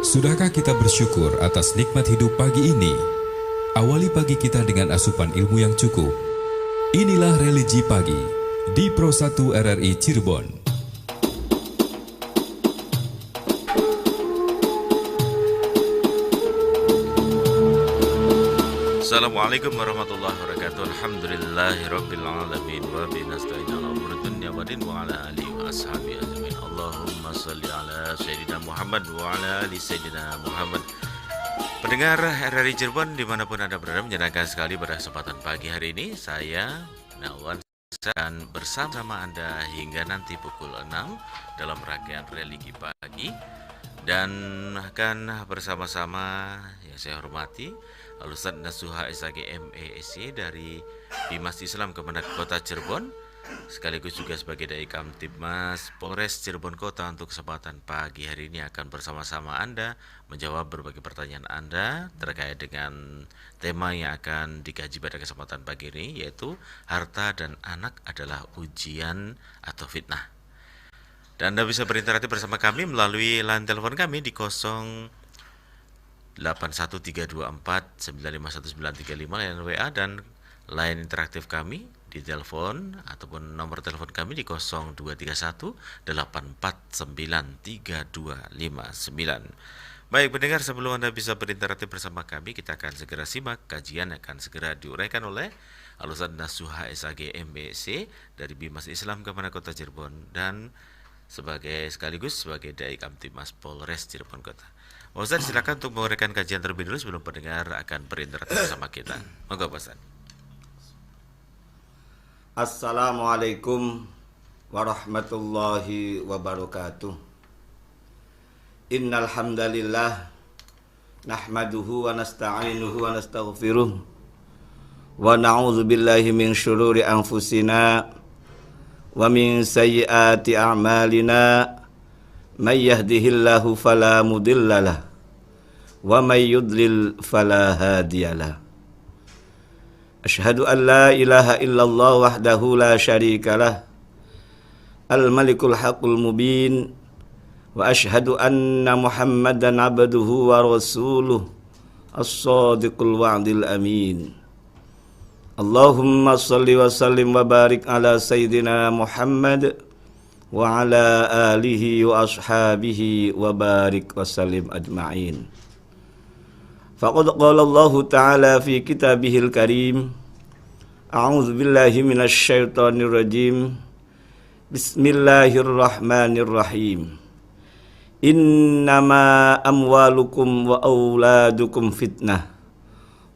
Sudahkah kita bersyukur atas nikmat hidup pagi ini? Awali pagi kita dengan asupan ilmu yang cukup. Inilah Religi Pagi di Pro 1 RRI Cirebon. Assalamualaikum warahmatullahi wabarakatuh. Alhamdulillahirabbil alamin wa binasta'in ala umuri dunya wa din wa ala alihi wa ashabihi ajmain. Allahumma shalli ala sayyidina Muhammad wa ala ali sayyidina Muhammad. Pendengar RRI Cirebon dimanapun Anda berada, menyenangkan sekali pada kesempatan pagi hari ini saya Nawan akan bersama Anda hingga nanti pukul 6 dalam rangkaian Religi Pagi, dan akan bersama-sama yang saya hormati Al-Ustaz Nasuha SAG MESC dari Bimas Islam Kemenak Kota Cirebon, sekaligus juga sebagai Dai Kamtibmas Polres Cirebon Kota. Untuk kesempatan pagi hari ini akan bersama-sama Anda menjawab berbagai pertanyaan Anda terkait dengan tema yang akan dikaji pada kesempatan pagi ini, yaitu harta dan anak adalah ujian atau fitnah. Dan Anda bisa berinteraksi bersama kami melalui line telepon kami di 081324951935 line WA, dan line interaktif kami di telepon ataupun nomor telepon kami di 0221849329. Baik pendengar, sebelum Anda bisa berinteraksi bersama kami, kita akan segera simak kajian yang akan segera diuraikan oleh Al-Ustaz Nasuha SAG MESC dari Bimas Islam Kemenak Kota Cirebon, dan sekaligus sebagai Dai Kamtibmas Polres Cirebon Kota. Ustaz, silakan untuk menguraikan kajian terlebih dulu sebelum pendengar akan berinteraksi bersama kita. Monggo Ustaz. Assalamualaikum warahmatullahi wabarakatuh. Innal hamdalillah nahmaduhu wa nasta'inuhu wa nastaghfiruh wa na'udzu billahi min syururi anfusina wa min sayyiati a'malina. May yahdihillahu fala mudhillalah wa may yudlil fala hadiyalah. Asyhadu an la ilaha illallah wahdahu la syarikalah al-malikul haqqul mubin wa asyhadu anna Muhammadan abduhu wa rasuluh as-sadiqul wa'dil amin. Allahumma shalli wa sallim wa barik ala sayyidina Muhammad wa ala alihi wa ashabihi wa barik wa sallim ajma'in. Faqad qala Allah ta'ala fi kitabihil karim, a'udzu billahi minasy syaithanir rajim, bismillahirrahmanirrahim, innama amwalukum wa auladukum fitnah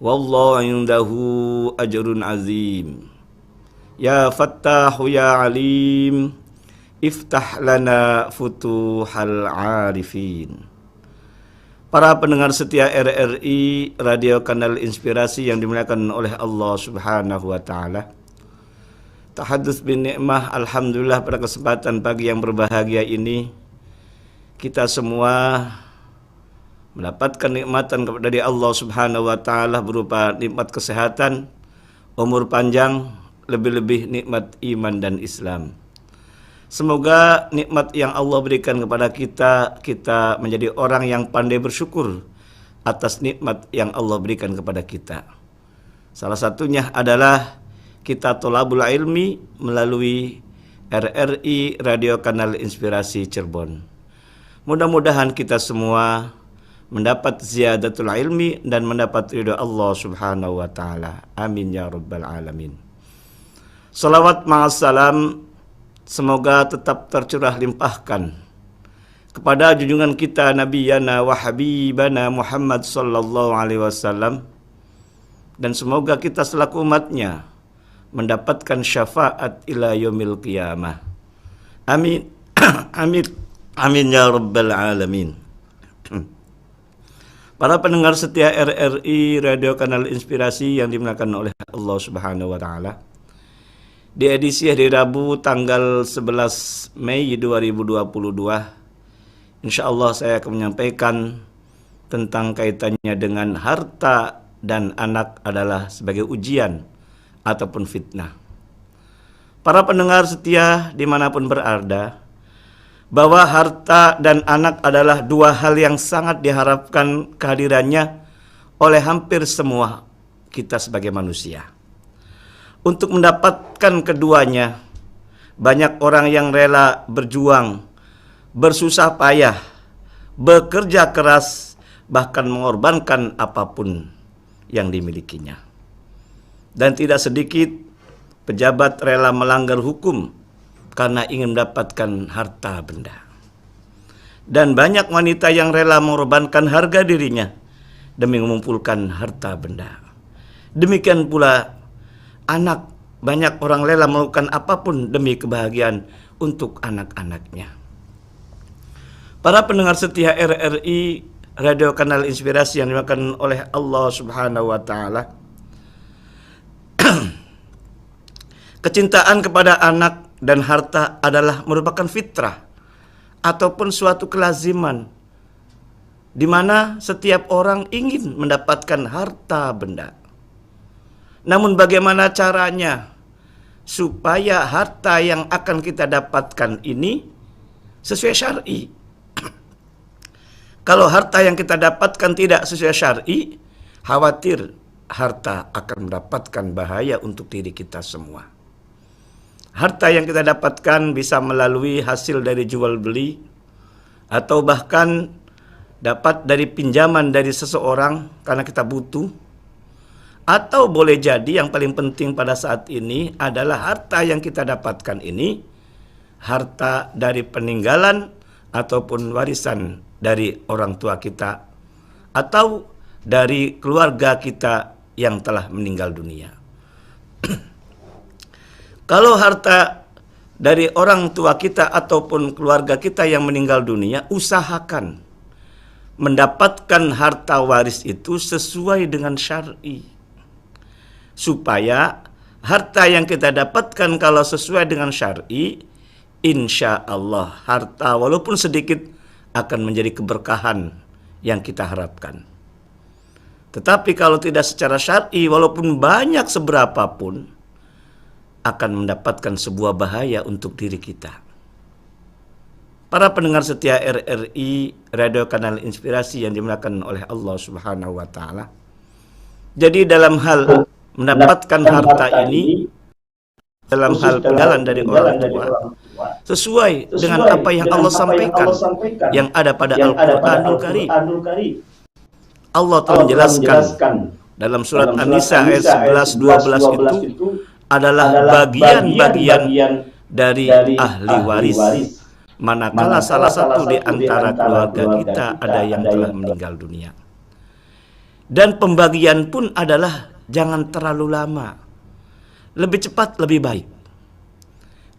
wallahu indahu ajrun azim. Ya fattahu ya alim, iftah lana futuhal arifin. Para pendengar setia RRI Radio Kanal Inspirasi yang dimuliakan oleh Allah Subhanahu wa taala. Tahadduts bin ni'mah, alhamdulillah pada kesempatan pagi yang berbahagia ini kita semua mendapatkan nikmatan dari Allah Subhanahu wa taala berupa nikmat kesehatan, umur panjang, lebih-lebih nikmat iman dan Islam. Semoga nikmat yang Allah berikan kepada kita menjadi orang yang pandai bersyukur atas nikmat yang Allah berikan kepada kita. Salah satunya adalah kita tholabul ilmi melalui RRI Radio Kanal Inspirasi Cirebon. Mudah-mudahan kita semua mendapat ziyadatul ilmi dan mendapat ridha Allah Subhanahu wa taala. Amin ya rabbal alamin. Salawat ma'assalam semoga tetap tercurah limpahkan kepada junjungan kita Nabi Yana wa Habibana Muhammad sallallahu alaihi wasallam, dan semoga kita selaku umatnya mendapatkan syafaat ila yaumil qiyamah. Amin. Amin. Amin ya rabbal alamin. Para pendengar setia RRI Radio Kanal Inspirasi yang dimuliakan oleh Allah Subhanahu wa taala. Di edisi hari Rabu tanggal 11 Mei 2022, insya Allah saya akan menyampaikan tentang kaitannya dengan harta dan anak adalah sebagai ujian ataupun fitnah. Para pendengar setia dimanapun berada, bahwa harta dan anak adalah dua hal yang sangat diharapkan kehadirannya oleh hampir semua kita sebagai manusia. Untuk mendapatkan keduanya, banyak orang yang rela berjuang, bersusah payah, bekerja keras, bahkan mengorbankan apapun yang dimilikinya. Dan tidak sedikit pejabat rela melanggar hukum karena ingin mendapatkan harta benda. Dan banyak wanita yang rela mengorbankan harga dirinya demi mengumpulkan harta benda. Demikian pula anak, banyak orang rela melakukan apapun demi kebahagiaan untuk anak-anaknya. Para pendengar setia RRI, Radio Kanal Inspirasi yang dimakan oleh Allah Subhanahu wa taala. Kecintaan kepada anak dan harta adalah merupakan fitrah ataupun suatu kelaziman di mana setiap orang ingin mendapatkan harta benda. Namun bagaimana caranya supaya harta yang akan kita dapatkan ini sesuai syar'i? Kalau harta yang kita dapatkan tidak sesuai syar'i, khawatir harta akan mendapatkan bahaya untuk diri kita semua. Harta yang kita dapatkan bisa melalui hasil dari jual beli atau bahkan dapat dari pinjaman dari seseorang karena kita butuh. Atau boleh jadi yang paling penting pada saat ini adalah harta yang kita dapatkan ini harta dari peninggalan ataupun warisan dari orang tua kita atau dari keluarga kita yang telah meninggal dunia. Kalau harta dari orang tua kita ataupun keluarga kita yang meninggal dunia, usahakan mendapatkan harta waris itu sesuai dengan syar'i. Supaya harta yang kita dapatkan kalau sesuai dengan syar'i, insya Allah harta walaupun sedikit akan menjadi keberkahan yang kita harapkan. Tetapi kalau tidak secara syar'i, walaupun banyak seberapapun, akan mendapatkan sebuah bahaya untuk diri kita. Para pendengar setia RRI, Radio Kanal Inspirasi yang dimuliakan oleh Allah Subhanahu wa taala. Jadi dalam hal mendapatkan harta ini, dalam hal peninggalan dari orang tua, sesuai dengan apa yang Allah sampaikan yang ada pada Al-Qur'anul Karim. Allah telah menjelaskan dalam surat An-Nisa ayat 11-12 itu adalah bagian-bagian dari ahli waris. Manakala salah satu di antara keluarga kita ada yang telah meninggal dunia. Dan pembagian pun adalah jangan terlalu lama. Lebih cepat lebih baik.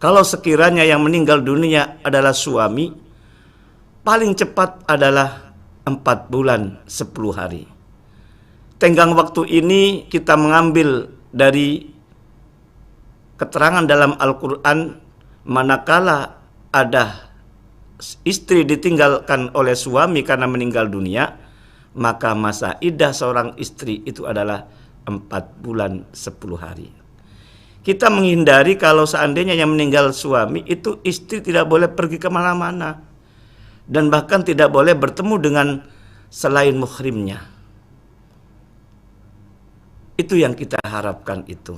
Kalau sekiranya yang meninggal dunia adalah suami, paling cepat adalah 4 bulan 10 hari. Tenggang waktu ini kita mengambil dari keterangan dalam Al-Quran, manakala ada istri ditinggalkan oleh suami karena meninggal dunia, maka masa iddah seorang istri itu adalah 4 bulan 10 hari. Kita menghindari kalau seandainya yang meninggal suami itu istri tidak boleh pergi kemana-mana. Dan bahkan tidak boleh bertemu dengan selain muhrimnya. Itu yang kita harapkan itu.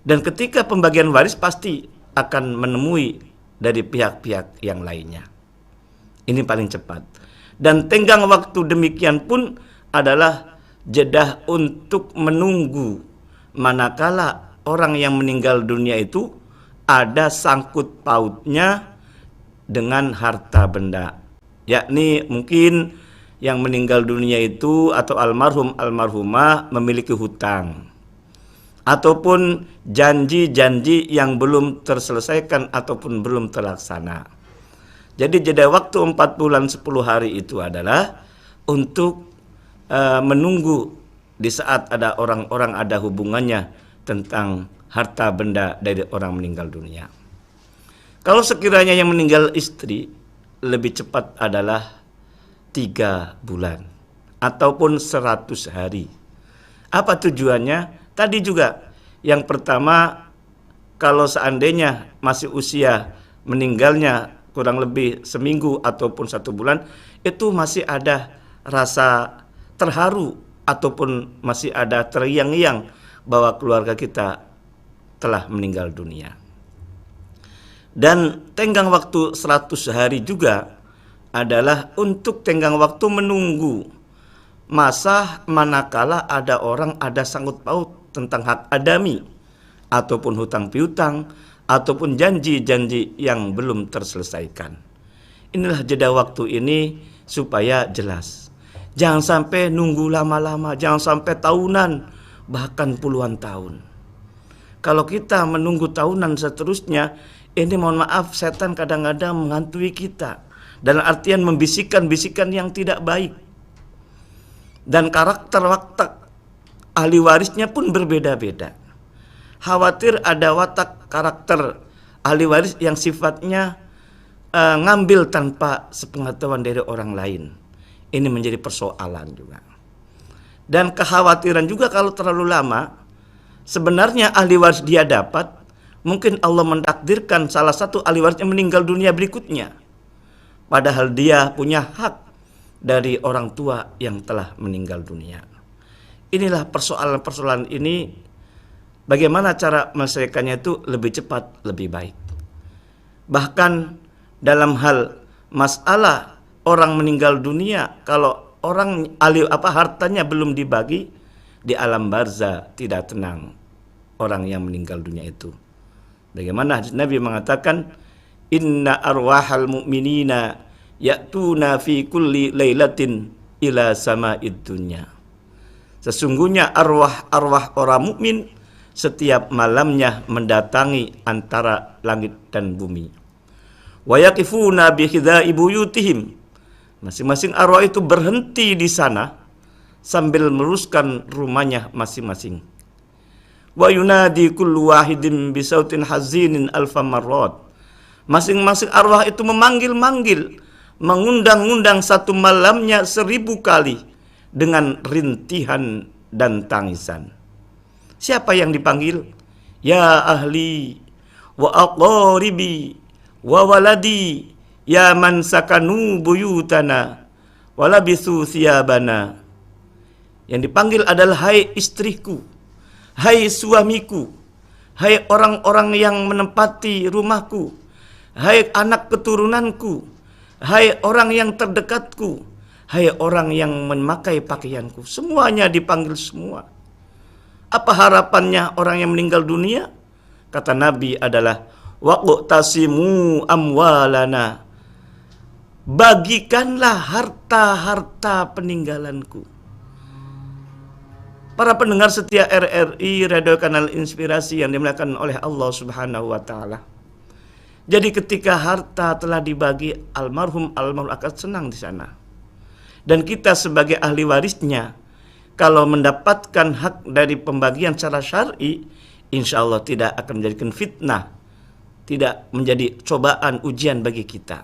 Dan ketika pembagian waris pasti akan menemui dari pihak-pihak yang lainnya. Ini paling cepat. Dan tenggang waktu demikian pun adalah jedah untuk menunggu manakala orang yang meninggal dunia itu ada sangkut pautnya dengan harta benda. Yakni mungkin yang meninggal dunia itu atau almarhum almarhumah memiliki hutang. Ataupun janji-janji yang belum terselesaikan ataupun belum terlaksana. Jadi jeda waktu 4 bulan 10 hari itu adalah untuk menunggu di saat ada orang-orang ada hubungannya tentang harta benda dari orang meninggal dunia. Kalau sekiranya yang meninggal istri, lebih cepat adalah 3 bulan ataupun 100 hari. Apa tujuannya? Tadi juga, yang pertama, kalau seandainya masih usia meninggalnya kurang lebih seminggu ataupun 1 bulan, itu masih ada rasa terharu ataupun masih ada terngiang-ngiang bahwa keluarga kita telah meninggal dunia. Dan tenggang waktu 100 hari juga adalah untuk tenggang waktu menunggu masa manakala ada orang ada sangkut paut tentang hak adami ataupun hutang piutang ataupun janji-janji yang belum terselesaikan. Inilah jeda waktu ini supaya jelas. Jangan sampai nunggu lama-lama, jangan sampai tahunan, bahkan puluhan tahun. Kalau kita menunggu tahunan seterusnya, ini mohon maaf, setan kadang-kadang menghantui kita. Dalam artian membisikkan-bisikan yang tidak baik. Dan karakter watak ahli warisnya pun berbeda-beda. Khawatir ada watak karakter ahli waris yang sifatnya ngambil tanpa sepengetahuan dari orang lain. Ini menjadi persoalan juga. Dan kekhawatiran juga kalau terlalu lama, sebenarnya ahli waris dia dapat, mungkin Allah mentakdirkan salah satu ahli warisnya meninggal dunia berikutnya. Padahal dia punya hak dari orang tua yang telah meninggal dunia. Inilah persoalan-persoalan ini, bagaimana cara menyelesaikannya itu lebih cepat, lebih baik. Bahkan dalam hal masalah orang meninggal dunia, kalau orang hartanya belum dibagi, di alam barzah tidak tenang orang yang meninggal dunia itu. Bagaimana hadis Nabi mengatakan, inna arwahal mu'minina ya'tuna fi kulli lailatin ila sama'id dunya. Sesungguhnya arwah-arwah orang mukmin setiap malamnya mendatangi antara langit dan bumi. Wa yaqifuna bi khidai buyutihim. Masing-masing arwah itu berhenti di sana sambil meluruskan rumahnya masing-masing. Wa yunadi kullu wahidin bi sautin hazinin alfa marrat. Masing-masing arwah itu memanggil-manggil, mengundang-undang satu malamnya 1000 kali dengan rintihan dan tangisan. Siapa yang dipanggil? Ya ahli wa aqaribi wa waladi ya man sakanu buyutana wa labisu thiyabana. Yang dipanggil adalah hai istriku, hai suamiku, hai orang-orang yang menempati rumahku, hai anak keturunanku, hai orang yang terdekatku, hai orang yang memakai pakaianku. Semuanya dipanggil semua. Apa harapannya orang yang meninggal dunia? Kata Nabi adalah waqtasimu amwalana. Bagikanlah harta-harta peninggalanku. Para pendengar setia RRI Radio Kanal Inspirasi yang dimuliakan oleh Allah Subhanahu wa taala. Jadi ketika harta telah dibagi, almarhum akan senang di sana. Dan kita sebagai ahli warisnya, kalau mendapatkan hak dari pembagian secara syar'i, insya Allah tidak akan menjadikan fitnah, tidak menjadi cobaan ujian bagi kita.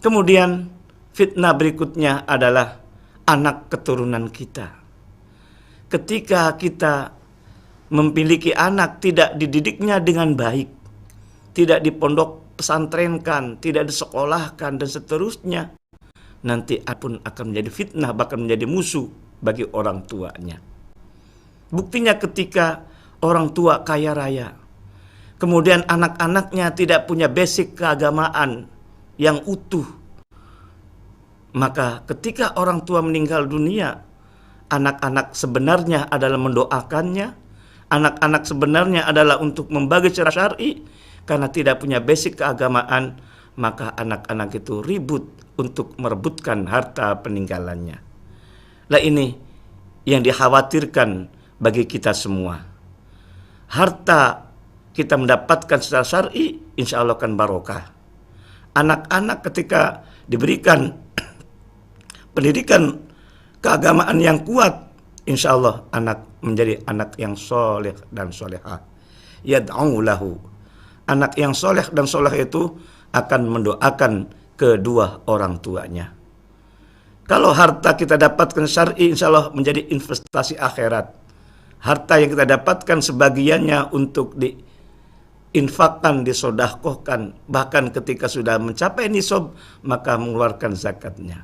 Kemudian fitnah berikutnya adalah anak keturunan kita. Ketika kita memiliki anak tidak dididiknya dengan baik, tidak dipondok pesantrenkan, tidak disekolahkan dan seterusnya, nanti pun akan menjadi fitnah, bahkan menjadi musuh bagi orang tuanya. Buktinya ketika orang tua kaya raya, kemudian anak-anaknya tidak punya basic keagamaan yang utuh, maka ketika orang tua meninggal dunia, anak-anak sebenarnya adalah mendoakannya, anak-anak sebenarnya adalah untuk membagi secara syar'i, karena tidak punya basic keagamaan, maka anak-anak itu ribut untuk merebutkan harta peninggalannya. Lah ini yang dikhawatirkan bagi kita semua. Harta kita mendapatkan secara syar'i, insya Allah akan barokah. Anak-anak ketika diberikan pendidikan keagamaan yang kuat, insya Allah anak menjadi anak yang soleh dan solehah. Yad'u lahu. Anak yang soleh dan soleh itu akan mendoakan kedua orang tuanya. Kalau harta kita dapatkan syar'i, insya Allah menjadi investasi akhirat. Harta yang kita dapatkan sebagiannya untuk infakkan, disodahkohkan, bahkan ketika sudah mencapai nisab maka mengeluarkan zakatnya.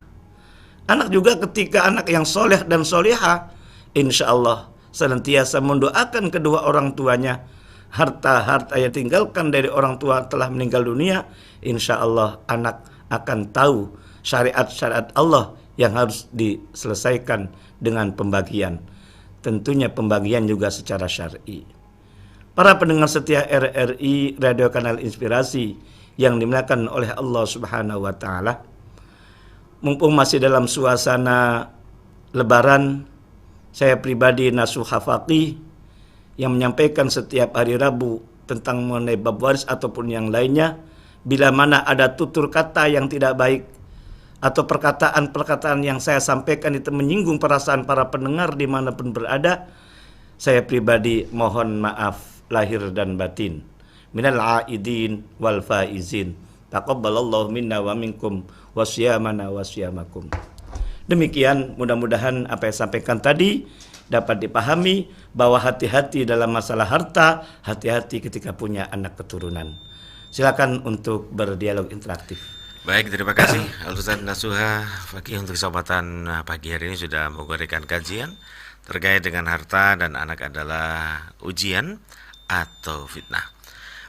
Anak juga ketika anak yang soleh dan soleha, insya Allah senantiasa mendoakan kedua orang tuanya, harta-harta yang tinggalkan dari orang tua telah meninggal dunia, insya Allah anak akan tahu syariat-syariat Allah yang harus diselesaikan dengan pembagian. Tentunya pembagian juga secara syar'i. Para pendengar setia RRI Radio Kanal Inspirasi yang dimuliakan oleh Allah Subhanahu wa taala, mumpung masih dalam suasana lebaran, saya pribadi Nasuha Faqih yang menyampaikan setiap hari Rabu tentang mengenai bab waris ataupun yang lainnya, bila mana ada tutur kata yang tidak baik atau perkataan-perkataan yang saya sampaikan itu menyinggung perasaan para pendengar dimanapun berada, saya pribadi mohon maaf lahir dan batin. Minal aidin wal faizin. Taqabbalallahu minna wa minkum wasyamana wasyamakum. Demikian, mudah-mudahan apa yang saya sampaikan tadi dapat dipahami bahwa hati-hati dalam masalah harta, hati-hati ketika punya anak keturunan. Silakan untuk berdialog interaktif. Baik, terima kasih Al-Ustaz Nasuha Faqih untuk kesempatan pagi hari ini sudah memberikan kajian terkait dengan harta dan anak adalah ujian atau fitnah.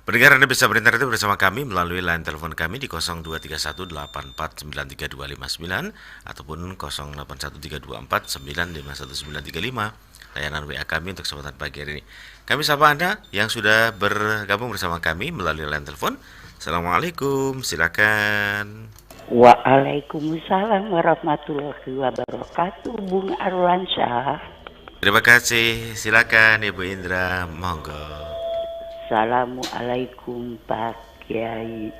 Pendengar, Anda bisa berinteraktif bersama kami melalui line telepon kami di 0231849329 ataupun 081324951935. Layanan WA kami untuk kesempatan pagi hari ini. Kami sapa Anda yang sudah bergabung bersama kami melalui line telepon. Assalamualaikum, silakan. Waalaikumsalam warahmatullahi wabarakatuh, Bung Arwansyah. Terima kasih, silakan Ibu Indra, monggo. Assalamualaikum Pak Kiai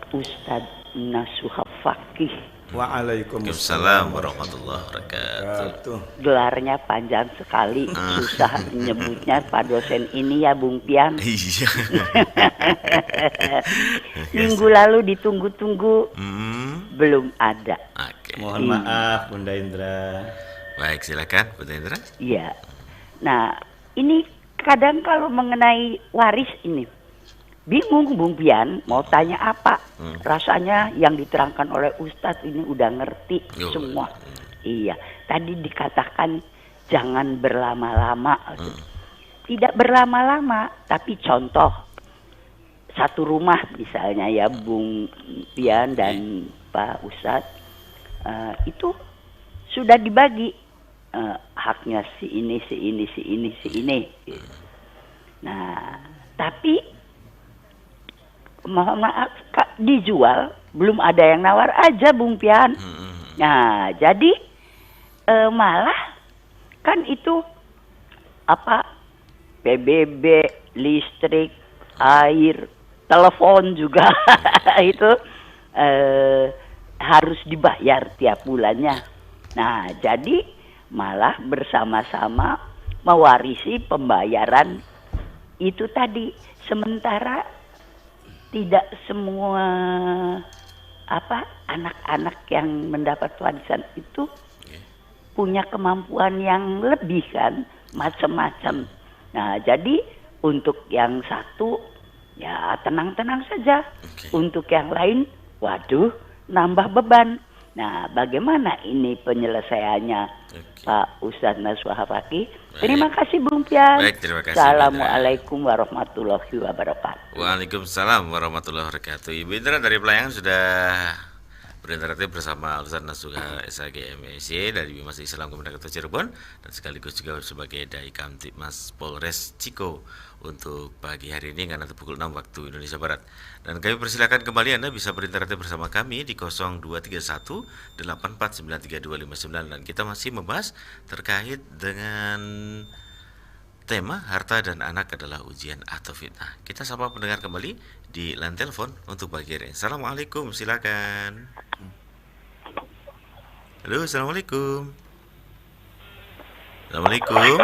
Ustadz Nasuha Faqih. Waalaikumsalam warahmatullahi wabarakatuh. Gelarnya panjang sekali, susah nyebutnya Pak dosen ini ya Bung Pian. Iya. Minggu lalu ditunggu-tunggu, belum ada. Oke. Mohon maaf Bunda Indra. Baik, silakan Bunda Indra. Iya. Nah, ini kadang kalau mengenai waris ini bingung Bung Pian mau tanya apa. Rasanya yang diterangkan oleh Ustadz ini udah ngerti semua. Iya, tadi dikatakan jangan berlama-lama. Tidak berlama-lama, tapi contoh satu rumah misalnya ya Bung Pian dan Pak Ustadz, itu sudah dibagi haknya si ini. Nah, tapi maaf Kak, dijual belum ada yang nawar aja Bung Pian. Nah, jadi malah kan itu apa PBB, listrik, air, telepon juga itu harus dibayar tiap bulannya. Nah, jadi malah bersama-sama mewarisi pembayaran itu tadi, sementara tidak semua anak-anak yang mendapat warisan itu punya kemampuan yang lebih kan, macam-macam. Nah, jadi untuk yang satu ya tenang-tenang saja. Untuk yang lain, waduh, nambah beban. Nah, bagaimana ini penyelesaiannya Pak Ustadz Nasuha Faqih? Terima kasih Bung Pian. Baik, terima kasih. Assalamualaikum warahmatullahi wabarakatuh. Waalaikumsalam warahmatullahi wabarakatuh. Ibu Indra dari Pelayangan sudah berinteraktif bersama Ustadz Nasuha SAG MEC dari Bimas Islam Kementerian Kota Cirebon dan sekaligus juga sebagai Dai Kamtibmas Polres Ciko untuk pagi hari ini karena pukul 6 waktu Indonesia Barat. Dan kami persilakan kembali Anda bisa berinteraktif bersama kami di 0231 84932259 dan kita masih membahas terkait dengan tema harta dan anak adalah ujian atau fitnah. Kita sapa pendengar kembali di line telepon untuk pagi hari ini. Assalamualaikum, silakan. Halo, assalamualaikum. Assalamualaikum.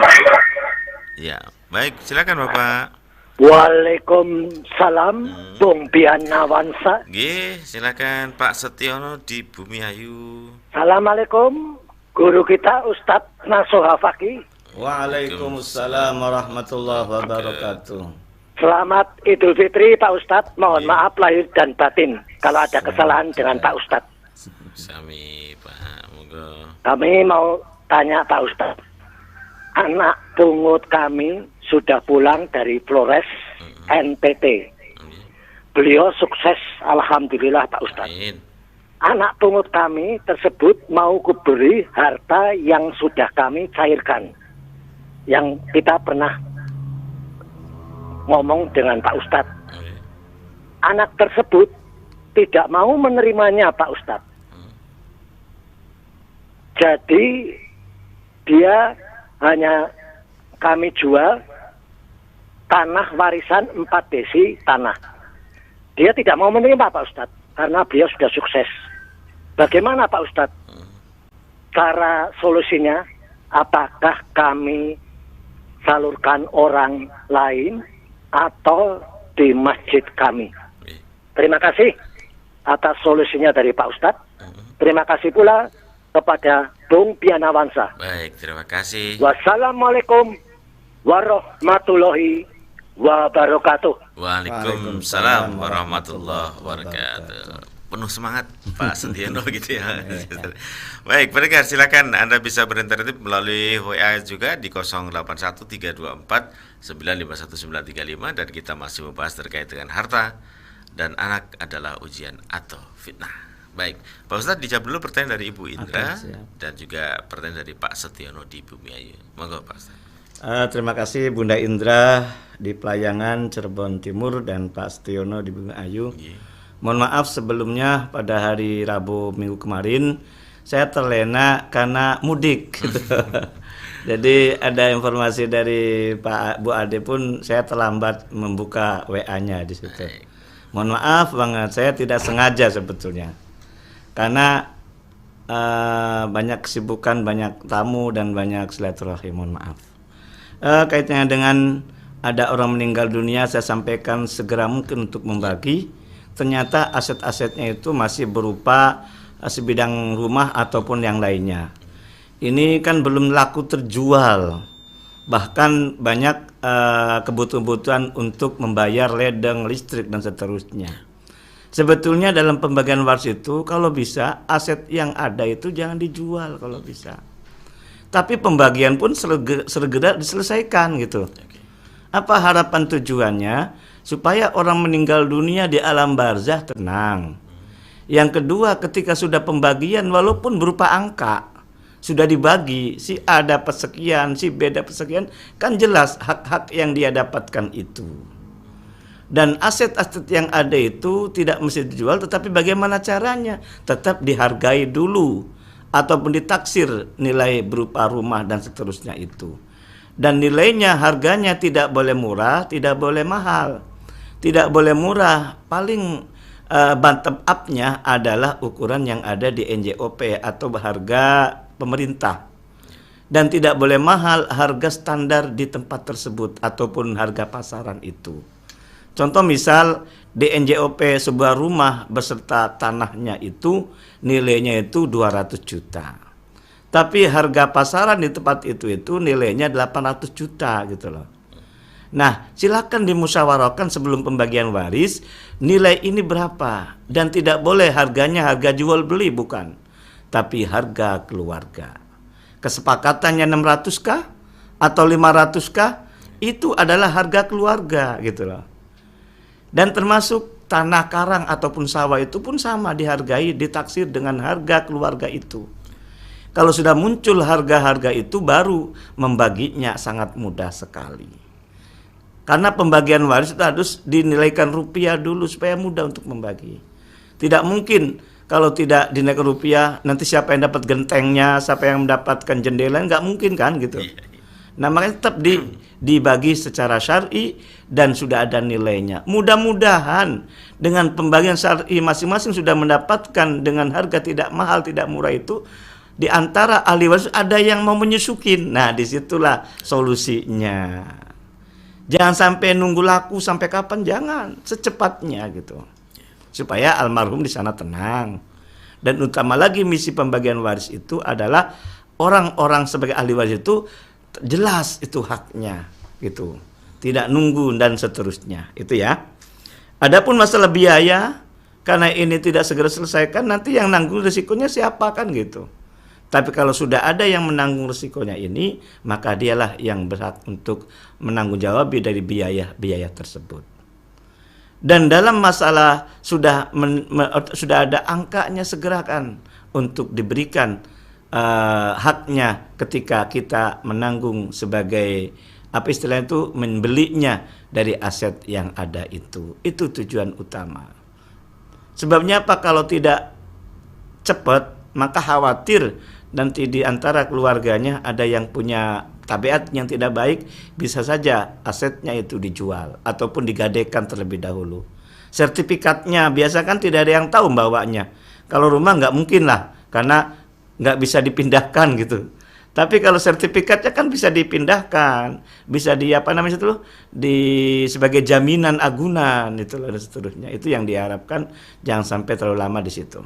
Ya, baik, silakan Bapak. Waalaikumsalam, Bung Pian Awansa. Nggih, silakan Pak Setiono di Bumi Ayu. Assalamualaikum, guru kita Ustadz Nasuha Faqih. Waalaikumsalam warahmatullahi wabarakatuh. Selamat Idul Fitri Pak Ustadz. Mohon maaf lahir dan batin kalau ada kesalahan dengan Pak Ustadz. Sami Pak, monggo. Kami mau tanya Pak Ustadz. Anak pungut kami sudah pulang dari Flores, NTT. Beliau sukses, alhamdulillah Pak Ustadz. Amin. Anak pungut kami tersebut mau kuberi harta yang sudah kami cairkan. Yang kita pernah ngomong dengan Pak Ustadz. Anak tersebut tidak mau menerimanya Pak Ustadz. Jadi dia hanya kami jual tanah warisan 4 desi tanah. Dia tidak mau menerima Pak Ustadz karena beliau sudah sukses. Bagaimana Pak Ustadz? Cara solusinya, apakah kami salurkan orang lain atau di masjid kami? Terima kasih atas solusinya dari Pak Ustadz. Terima kasih pula kepada Bung Pianawansa. Baik, terima kasih. Wassalamualaikum warahmatullahi wabarakatuh. Waalaikumsalam warahmatullahi wabarakatuh. Penuh semangat Pak Setiono gitu ya. Baik, pendengar silakan Anda bisa berinteraksi melalui WA juga di 081324951935 dan kita masih membahas terkait dengan harta dan anak adalah ujian atau fitnah. Baik, Pak Ustadz dijawab dulu pertanyaan dari Ibu Indra dan juga pertanyaan dari Pak Setiono di Bumiayu. Monggo Pak Ustadz. Terima kasih Bunda Indra di Pelayangan Cirebon Timur dan Pak Setiono di Bumiayu. Mohon maaf sebelumnya pada hari Rabu minggu kemarin saya terlena karena mudik gitu. Jadi ada informasi dari Pak Bu Ade pun saya terlambat membuka WA-nya di situ. Mohon maaf banget, saya tidak sengaja sebetulnya. Karena banyak kesibukan, banyak tamu dan banyak silaturahim, mohon maaf. Kaitannya dengan ada orang meninggal dunia, saya sampaikan segera mungkin untuk membagi. Ternyata aset-asetnya itu masih berupa sebidang rumah ataupun yang lainnya. Ini kan belum laku terjual. Bahkan banyak kebutuhan-kebutuhan untuk membayar ledeng, listrik dan seterusnya. Sebetulnya dalam pembagian waris itu kalau bisa aset yang ada itu jangan dijual kalau bisa. Tapi pembagian pun segera diselesaikan gitu. Apa harapan tujuannya? Supaya orang meninggal dunia di alam barzah tenang. Yang kedua, ketika sudah pembagian walaupun berupa angka sudah dibagi, si A dapat sekian, si B dapat sekian, kan jelas hak-hak yang dia dapatkan itu. Dan aset-aset yang ada itu tidak mesti dijual, tetapi bagaimana caranya? Tetap dihargai dulu ataupun ditaksir nilai berupa rumah dan seterusnya itu. Dan nilainya, harganya tidak boleh murah, tidak boleh mahal. Tidak boleh murah, paling bottom up-nya adalah ukuran yang ada di NJOP atau harga pemerintah. Dan tidak boleh mahal, harga standar di tempat tersebut ataupun harga pasaran itu. Contoh misal di NJOP sebuah rumah beserta tanahnya itu nilainya itu 200 juta. Tapi harga pasaran di tempat itu nilainya 800 juta gitu loh. Nah, silakan dimusyawarahkan sebelum pembagian waris, nilai ini berapa dan tidak boleh harganya harga jual beli bukan, tapi harga keluarga. Kesepakatannya 600K atau 500K itu adalah harga keluarga gitu loh. Dan termasuk tanah karang ataupun sawah itu pun sama dihargai, ditaksir dengan harga keluarga itu. Kalau sudah muncul harga-harga itu baru membaginya sangat mudah sekali. Karena pembagian waris itu harus dinilaikan rupiah dulu supaya mudah untuk membagi. Tidak mungkin kalau tidak dinaikkan rupiah nanti siapa yang dapat gentengnya, siapa yang mendapatkan jendela, nggak mungkin kan gitu. Nah makanya tetap dibagi secara syar'i dan sudah ada nilainya. Mudah-mudahan dengan pembagian syar'i masing-masing sudah mendapatkan dengan harga tidak mahal, tidak murah itu. Di antara ahli waris ada yang mau menyusukin. Nah disitulah solusinya. Jangan sampai nunggu laku sampai kapan, jangan, secepatnya gitu. Supaya almarhum di sana tenang. Dan utama lagi misi pembagian waris itu adalah orang-orang sebagai ahli waris itu jelas itu haknya gitu. tidak nunggu dan seterusnya. Itu ya. Adapun masalah biaya, karena ini tidak segera selesaikan, nanti yang nanggung risikonya siapa kan gitu. Tapi kalau sudah ada yang menanggung risikonya ini, maka dialah yang berhak untuk menanggung jawab dari biaya tersebut. Dan dalam masalah sudah ada angkanya, segerakan untuk diberikan haknya ketika kita menanggung sebagai apa istilahnya itu, membelinya dari aset yang ada itu. Itu tujuan utama. Sebabnya apa? Kalau tidak cepat, maka khawatir nanti di antara keluarganya ada yang punya tabiat yang tidak baik, bisa saja asetnya itu dijual ataupun digadaikan terlebih dahulu. Sertifikatnya biasa kan tidak ada yang tahu bawanya. Kalau rumah nggak mungkin lah, karena nggak bisa dipindahkan gitu. Tapi kalau sertifikatnya kan bisa dipindahkan, bisa sebagai jaminan agunan itu dan seterusnya. Itu yang diharapkan, jangan sampai terlalu lama di situ.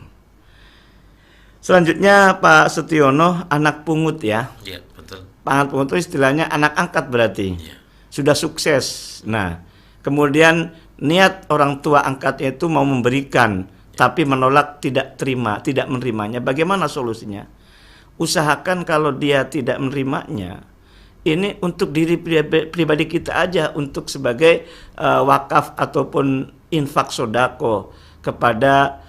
Selanjutnya Pak Setiono, anak pungut ya. Iya, betul. Anak pungut itu istilahnya anak angkat berarti. Iya. Sudah sukses. Nah, kemudian niat orang tua angkatnya itu mau memberikan, tapi menolak, tidak menerimanya. Bagaimana solusinya? Usahakan kalau dia tidak menerimanya, ini untuk diri pribadi kita aja, untuk sebagai wakaf ataupun infak sodako kepada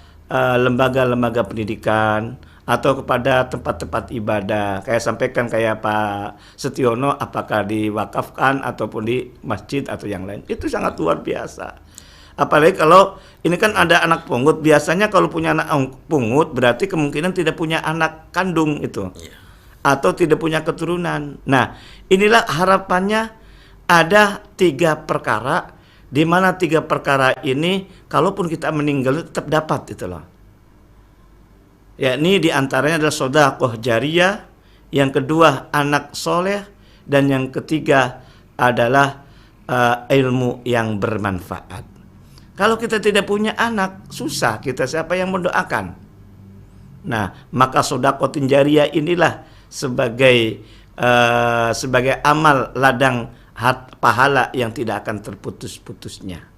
lembaga-lembaga pendidikan atau kepada tempat-tempat ibadah. Kayak sampaikan kayak Pak Setiono, apakah diwakafkan ataupun di masjid atau yang lain. Itu sangat luar biasa. Apalagi kalau ini kan ada anak pungut. Biasanya kalau punya anak pungut berarti kemungkinan tidak punya anak kandung itu, atau tidak punya keturunan. Nah, inilah harapannya ada 3 perkara, di mana 3 perkara ini kalaupun kita meninggal tetap dapat itu loh. Yakni diantaranya adalah sedekah jariyah, yang kedua anak soleh, dan yang ketiga adalah ilmu yang bermanfaat. Kalau kita tidak punya anak, susah kita, siapa yang mendoakan? Nah, maka sedekah jariyah inilah sebagai amal ladang pahala yang tidak akan terputus-putusnya.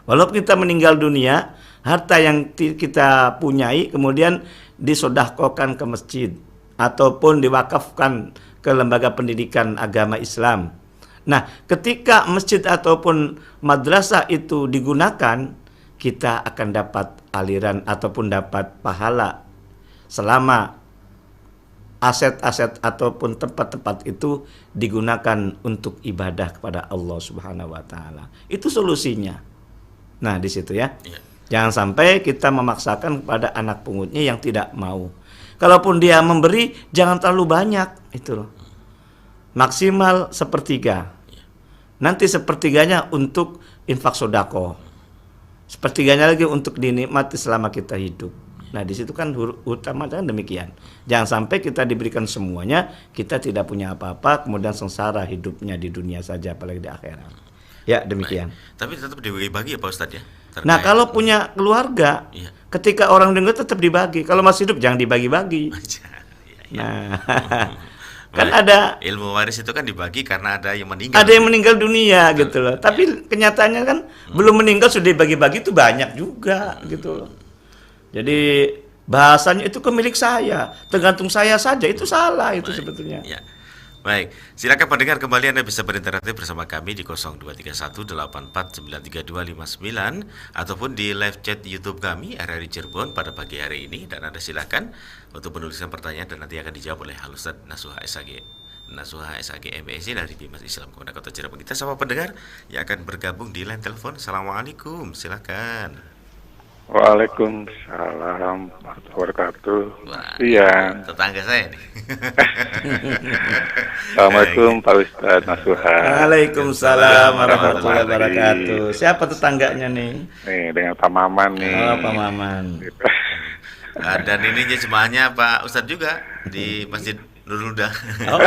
Walaupun kita meninggal dunia, harta yang kita punyai kemudian disedekahkan ke masjid ataupun diwakafkan ke lembaga pendidikan agama Islam. Nah, ketika masjid ataupun madrasah itu digunakan, kita akan dapat aliran ataupun dapat pahala selama aset-aset ataupun tempat-tempat itu digunakan untuk ibadah kepada Allah Subhanahu wa taala. Itu solusinya. Nah, di situ ya. Jangan sampai kita memaksakan kepada anak pungutnya yang tidak mau. Kalaupun dia memberi, jangan terlalu banyak, itu loh. Maksimal 1/3. Nanti 1/3-nya untuk infak sodako, 1/3-nya lagi untuk dinikmati selama kita hidup. Nah, di situ kan utamanya demikian. Jangan sampai kita diberikan semuanya, kita tidak punya apa-apa, kemudian sengsara hidupnya di dunia saja, apalagi di akhirat. Ya, demikian. Tapi tetap dibagi ya Pak Ustadz ya. Nah, kalau punya keluarga, ketika orang dengar tetap dibagi. Kalau masih hidup jangan dibagi-bagi. Nah, kan ada ilmu waris itu kan dibagi karena ada yang meninggal. Ada yang meninggal dunia gitu loh. Tapi kenyataannya kan belum meninggal sudah dibagi-bagi itu banyak juga gitu loh. Jadi bahasanya itu milik saya, tergantung saya saja, itu salah itu sebetulnya. Ya. Baik, silakan pendengar, kembali Anda bisa berinteraksi bersama kami di 023184923259 ataupun di live chat YouTube kami RRI Cirebon pada pagi hari ini, dan Anda silakan untuk menuliskan pertanyaan dan nanti akan dijawab oleh Ustaz Nasuha SAG MSc dari Bimas Islam Komunitas Kota Cirebon. Kita sama pendengar yang akan bergabung di line telepon. Assalamualaikum, silakan. Waalaikumsalam warahmatullahi wabarakatuh. Iya. Tetangga saya nih. Assalamualaikum Pak Ustadz Nasuha. Waalaikumsalam warahmatullahi wabarakatuh. Siapa tetangganya nih? Nih dengan Pak Maman nih. Oh, Pak Maman. Dan ini jemaahnya Pak Ustadz juga di Masjid Nurul Huda. Oh.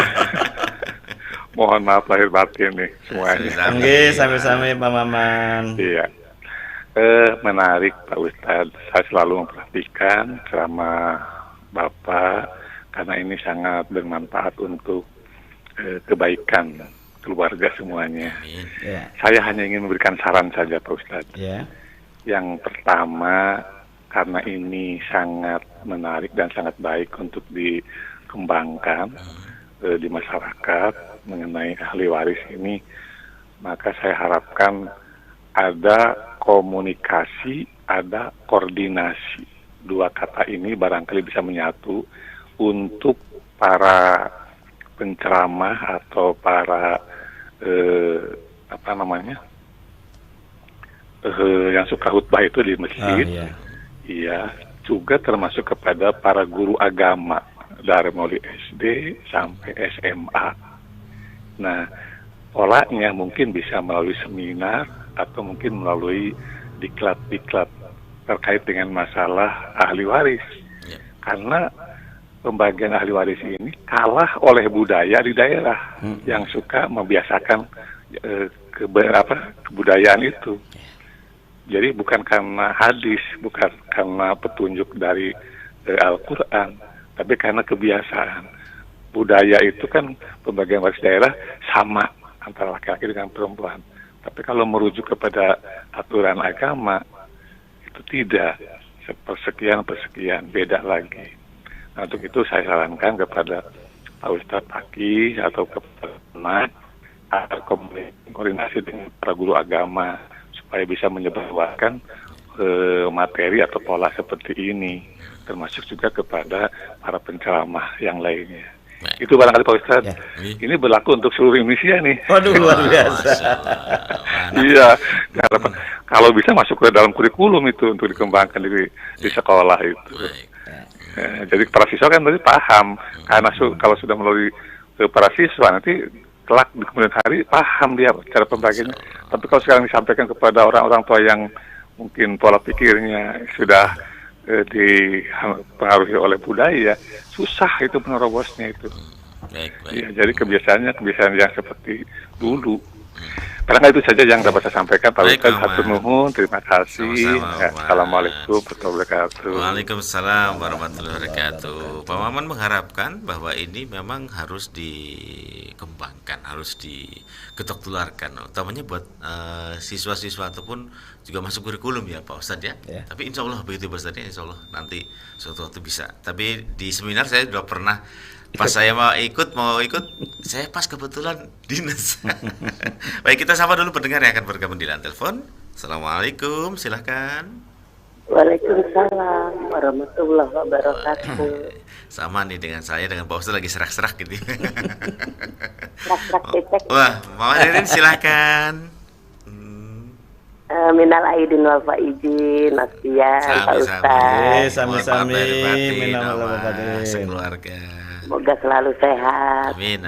Mohon maaf lahir batin nih semuanya. Oke, sampai-sampai Pak Maman. Iya. Menarik Pak Ustadz, saya selalu memperhatikan ceramah Bapak karena ini sangat bermanfaat untuk kebaikan keluarga semuanya. Amin. Ya. Saya hanya ingin memberikan saran saja Pak Ustadz. Ya. Yang pertama, karena ini sangat menarik dan sangat baik untuk dikembangkan di masyarakat mengenai ahli waris ini, maka saya harapkan ada komunikasi, ada koordinasi. Dua kata ini barangkali bisa menyatu untuk para penceramah atau para yang suka khutbah itu di masjid. Iya, juga termasuk kepada para guru agama dari mulai SD sampai SMA. Nah, polanya mungkin bisa melalui seminar atau mungkin melalui diklat-diklat terkait dengan masalah ahli waris. Karena pembagian ahli waris ini kalah oleh budaya di daerah yang suka membiasakan kebudayaan itu. Jadi bukan karena hadis, bukan karena petunjuk dari Al-Quran, tapi karena kebiasaan. Budaya itu kan pembagian waris daerah sama antara laki-laki dengan perempuan. Tapi kalau merujuk kepada aturan agama, itu tidak. Persekian, beda lagi. Nah, untuk itu saya sarankan kepada Pak Ustadz Paki atau kepada anak, agar koordinasi dengan para guru agama, supaya bisa menyebarluaskan materi atau pola seperti ini, termasuk juga kepada para penceramah yang lainnya. Itu barangkali Pak Ustadz. Ya. Ini berlaku untuk seluruh Indonesia nih. Waduh, luar biasa. Iya, kalau bisa masuk ke dalam kurikulum itu untuk dikembangkan di sekolah itu. Jadi para siswa kan tadi paham, karena kalau sudah melalui para siswa nanti kelak di kemudian hari paham dia cara pembagiannya. Tapi kalau sekarang disampaikan kepada orang-orang tua yang mungkin pola pikirnya sudah dipengaruhi oleh budaya, susah itu menerobosnya itu. Baik. Ya, jadi kebiasaan yang seperti dulu. Barangkali itu saja yang dapat saya sampaikan. Pak Ustadz, hatur nuhun, terima kasih. Assalamualaikum warahmatullahi wabarakatuh. Waalaikumsalam warahmatullahi wabarakatuh. Pak Maman mengharapkan bahwa ini memang harus dikembangkan, harus diketok tularkan, utamanya buat siswa-siswa ataupun juga masuk kurikulum ya Pak Ustadz ya. Tapi insya Allah begitu Pak Ustadz ya, insya Allah nanti suatu waktu bisa. Tapi di seminar saya sudah pernah, pas saya mau ikut, saya pas kebetulan dinas. Baik, kita sapa dulu pendengar yang akan bergabung di line telepon. Assalamualaikum, silahkan. Waalaikumsalam warahmatullahi wabarakatuh. Sama nih dengan saya, dengan Pak Ustadz lagi serak-serak gitu. Serak-serak cecek. Wah, Mama Ririn silahkan. Minal aidin wal faizin, Nastian, Pak Ustadz. Sami-sami. Minal wal faizin. Sekeluarga. Semoga selalu sehat. Amin.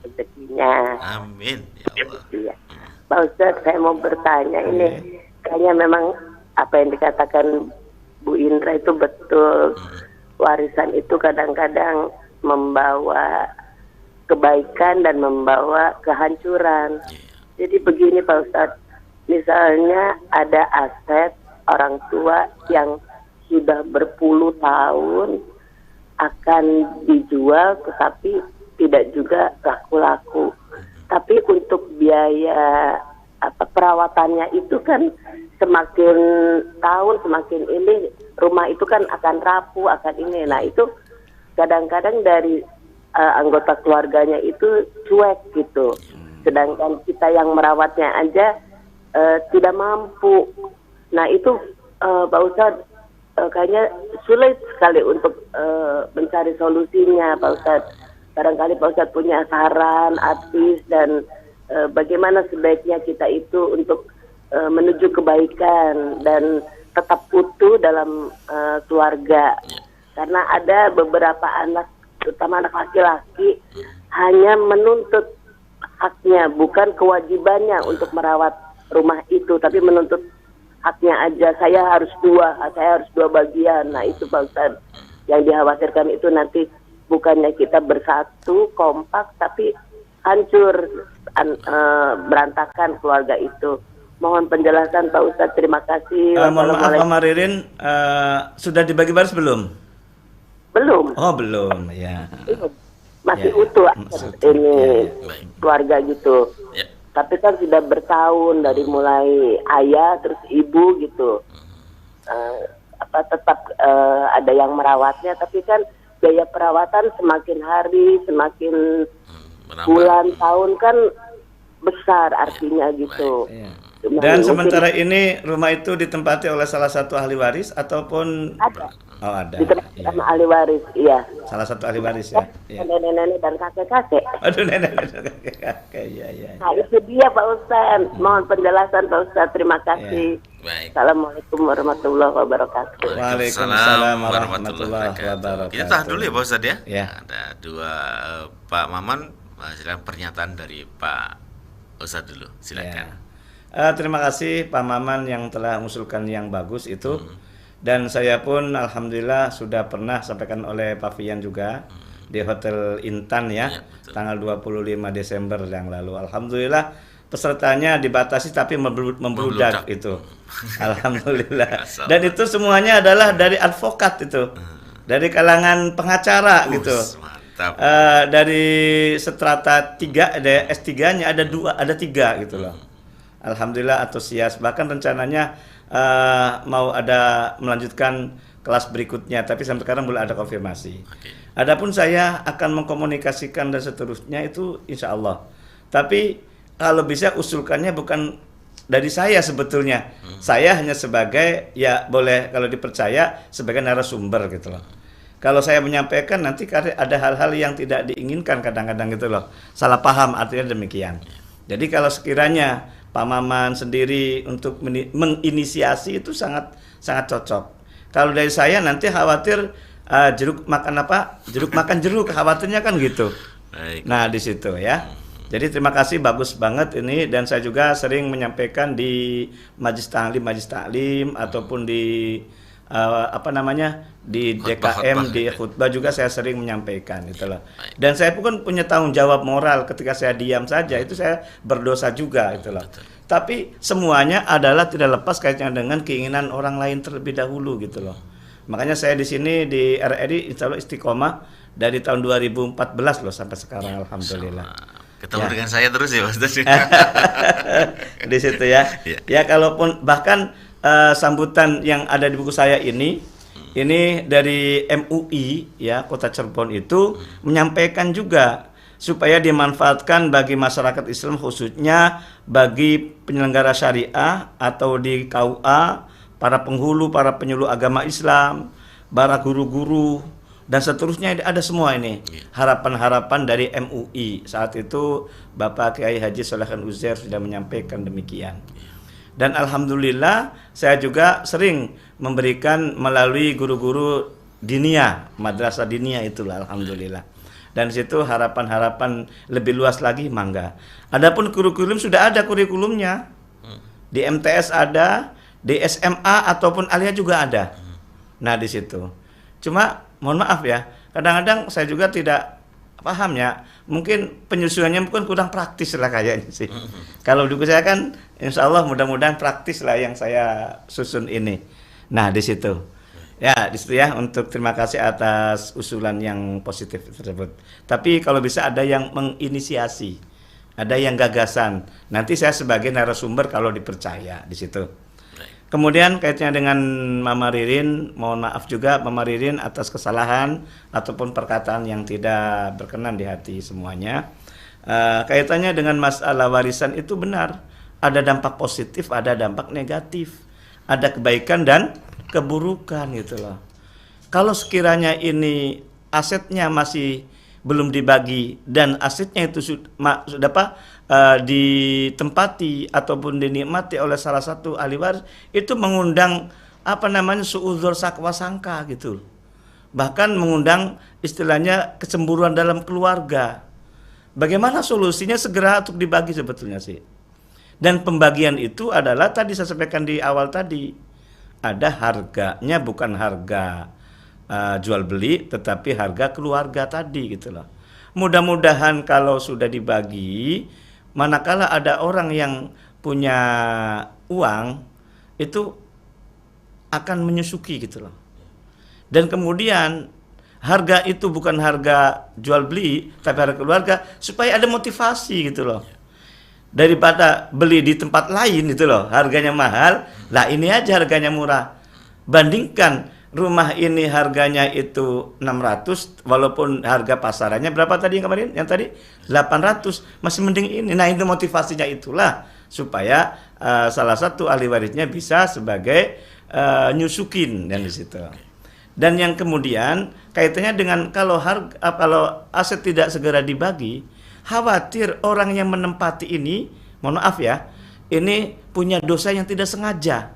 Rezekinya. Amin. Ya Allah. Iya. Pak Ustadz, saya mau bertanya ini. Kayaknya memang apa yang dikatakan Bu Indra itu betul. Warisan itu kadang-kadang membawa kebaikan dan membawa kehancuran. Jadi begini Pak Ustadz, misalnya ada aset orang tua yang sudah berpuluh tahun akan dijual tetapi tidak juga laku-laku. Tapi untuk biaya perawatannya itu kan semakin tahun semakin ini rumah itu kan akan rapuh, akan ini. Nah itu kadang-kadang dari anggota keluarganya itu cuek gitu. Sedangkan kita yang merawatnya aja tidak mampu. Nah itu Pak Ustadz kayaknya sulit sekali untuk mencari solusinya Pak Ustadz. Barangkali Pak Ustadz punya saran, advice dan bagaimana sebaiknya kita itu untuk menuju kebaikan dan tetap utuh dalam keluarga. Karena ada beberapa anak, terutama anak laki-laki, hanya menuntut haknya, bukan kewajibannya untuk merawat rumah itu, tapi menuntut haknya aja. Saya harus dua bagian. Nah itu Pak Ustadz, yang dikhawatirkan itu nanti bukannya kita bersatu, kompak, tapi hancur, berantakan keluarga itu. Mohon penjelasan Pak Ustadz, terima kasih. Mohon maaf Mama Ririn, sudah dibagi baris belum? Belum. Oh belum, ya. masih utuh ini keluarga gitu. Ya. Tapi kan sudah bertahun dari mulai ayah terus ibu gitu. Tetap ada yang merawatnya, tapi kan biaya perawatan semakin hari semakin bulan tahun kan besar artinya gitu. Dan sementara ini rumah itu ditempati oleh salah satu ahli waris ataupun ada. Oh, ada. Ditempati sama ahli waris, iya. Salah satu ahli waris ya. Iya. Nenek-nenek dan kakek-kakek. Aduh, nenek kakek. Iya. Nah, itu dia Pak Ustaz. Mohon penjelasan Pak Ustaz. Terima kasih. Baik. Assalamualaikum warahmatullahi wabarakatuh. Waalaikumsalam warahmatullahi wabarakatuh. Kita tahan dulu ya Pak Ustadz ya. Ya. Ada dua Pak Maman, silakan pernyataan dari Pak Ustadz dulu. Silakan. Terima kasih Pak Maman yang telah mengusulkan yang bagus itu. Dan saya pun alhamdulillah sudah pernah sampaikan oleh Pak Fian juga di Hotel Intan ya, tanggal 25 Desember yang lalu. Alhamdulillah pesertanya dibatasi tapi membludak itu. Alhamdulillah. Dan itu semuanya adalah dari advokat itu. Dari kalangan pengacara gitu. Mantap. Dari strata 3 ada S3-nya ada 3 gitu loh. Alhamdulillah antusias, bahkan rencananya mau ada melanjutkan kelas berikutnya, tapi sampai sekarang belum ada konfirmasi. Adapun saya akan mengkomunikasikan dan seterusnya itu insya Allah. Tapi kalau bisa usulkannya bukan dari saya sebetulnya. Saya hanya sebagai, ya boleh kalau dipercaya, sebagai narasumber gitu loh. Kalau saya menyampaikan nanti ada hal-hal yang tidak diinginkan kadang-kadang gitu loh. Salah paham artinya demikian. Jadi kalau sekiranya Pak Maman sendiri untuk menginisiasi itu sangat cocok. Kalau dari saya nanti khawatir jeruk makan jeruk, khawatirnya kan gitu. Baik. Nah di situ ya. Jadi terima kasih, bagus banget ini, dan saya juga sering menyampaikan di majelis taklim ataupun di di DKM, di khutbah juga saya sering menyampaikan gitu loh. Dan saya pun punya tanggung jawab moral, ketika saya diam saja itu saya berdosa juga gitu loh. Tapi semuanya adalah tidak lepas kaitannya dengan keinginan orang lain terlebih dahulu gitu loh. Makanya saya di sini di RRI insya Allah istiqomah dari tahun 2014 loh sampai sekarang, alhamdulillah. Ketemu dengan saya terus ya Mas. Di situ ya. Ya kalaupun bahkan sambutan yang ada di buku saya ini dari MUI ya Kota Cirebon itu menyampaikan juga supaya dimanfaatkan bagi masyarakat Islam, khususnya bagi penyelenggara syariah atau di KUA, para penghulu, para penyuluh agama Islam, para guru-guru dan seterusnya, ada semua ini harapan-harapan dari MUI. Saat itu Bapak Kiai Haji Sholihin Uzair sudah menyampaikan demikian. Dan alhamdulillah saya juga sering memberikan melalui guru-guru diniyah, madrasah diniyah itulah, alhamdulillah. Dan di situ harapan-harapan lebih luas lagi mangga. Adapun kurikulum sudah ada kurikulumnya. Di MTS ada, di SMA ataupun aliyah juga ada. Nah, di situ. Cuma mohon maaf ya, kadang-kadang saya juga tidak paham ya, mungkin penyusunannya mungkin kurang praktis lah kayaknya sih. Kalau dulu saya kan insya Allah mudah-mudahan praktis lah yang saya susun ini. Nah di situ ya, untuk terima kasih atas usulan yang positif tersebut. Tapi kalau bisa ada yang menginisiasi, ada yang gagasan, nanti saya sebagai narasumber kalau dipercaya di situ. Kemudian kaitannya dengan Mama Ririn, mohon maaf juga Mama Ririn atas kesalahan ataupun perkataan yang tidak berkenan di hati semuanya. Kaitannya dengan masalah warisan itu benar, ada dampak positif, ada dampak negatif, ada kebaikan dan keburukan gitu loh. Kalau sekiranya ini asetnya masih belum dibagi dan asetnya itu sudah ditempati ataupun dinikmati oleh salah satu ahli waris, itu mengundang suudzon sakwa sangka gitu. Bahkan mengundang istilahnya kecemburuan dalam keluarga. Bagaimana solusinya? Segera untuk dibagi sebetulnya sih. Dan pembagian itu adalah tadi saya sampaikan di awal tadi, ada harganya, bukan harga jual beli, tetapi harga keluarga tadi gitu loh. Mudah-mudahan kalau sudah dibagi, manakala ada orang yang punya uang itu akan menyusuki gitu loh. Dan kemudian Harga itu bukan harga jual beli, tapi harga keluarga, supaya ada motivasi gitu loh. Daripada beli di tempat lain gitu loh, harganya mahal, lah ini aja harganya murah. Bandingkan rumah ini harganya itu 600, walaupun harga pasarannya berapa tadi yang kemarin? Yang tadi 800, masih mending ini. Nah, itu motivasinya itulah supaya salah satu ahli warisnya bisa sebagai nyusukin dan di situ. Dan yang kemudian kaitannya dengan kalau aset tidak segera dibagi, khawatir orang yang menempati ini, mohon maaf ya, ini punya dosa yang tidak sengaja.